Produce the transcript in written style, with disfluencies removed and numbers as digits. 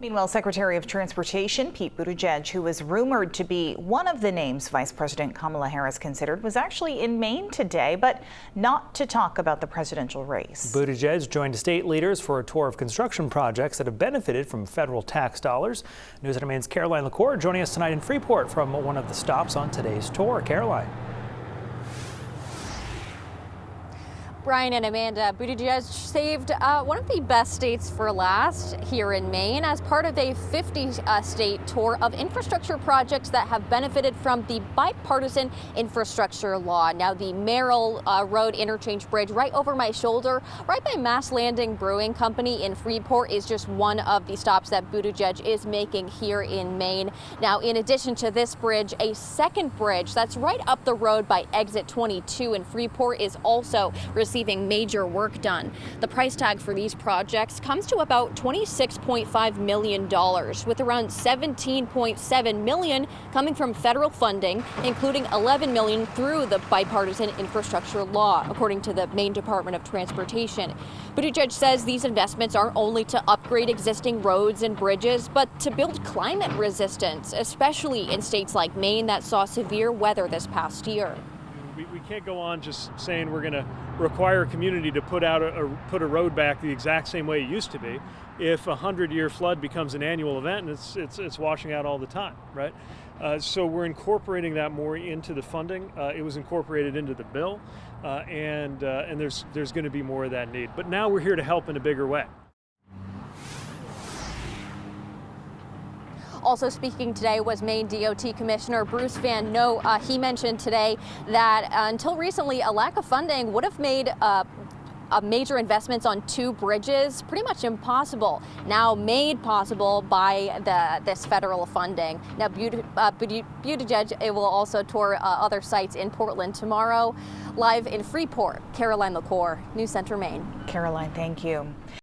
Meanwhile, Secretary of Transportation Pete Buttigieg, who is rumored to be one of the names Vice President Kamala Harris considered, was actually in Maine today, but not to talk about the presidential race. Buttigieg joined state leaders for a tour of construction projects that have benefited from federal tax dollars. News at Maine's Caroline LaCour joining us tonight in Freeport from one of the stops on today's tour. Caroline. Brian and Amanda, Buttigieg saved one of the best states for last here in Maine as part of a 50-state tour of infrastructure projects that have benefited from the bipartisan infrastructure law. Now, the Merrill Road Interchange Bridge right over my shoulder, right by Mass Landing Brewing Company in Freeport, is just one of the stops that Buttigieg is making here in Maine. Now, in addition to this bridge, a second bridge that's right up the road by exit 22 in Freeport is also receiving major work done. The price tag for these projects comes to about $26.5 million, with around $17.7 million coming from federal funding, including $11 million through the bipartisan infrastructure law, according to the Maine Department of Transportation. Buttigieg says these investments aren't only to upgrade existing roads and bridges, but to build climate resistance, especially in states like Maine that saw severe weather this past year. We can't go on just saying we're going to require a community to put a road back the exact same way it used to be if a 100-year flood becomes an annual event and it's washing out all the time, right? So we're incorporating that more into the funding. It was incorporated into the bill, and there's going to be more of that need. But now we're here to help in a bigger way. Also speaking today was Maine DOT Commissioner Bruce Van Note. He mentioned today that until recently, a lack of funding would have made major investments on two bridges pretty much impossible, now made possible by this federal funding. Now, Buttigieg will also tour other sites in Portland tomorrow. Live in Freeport, Caroline LaCour, News Center, Maine. Caroline, thank you.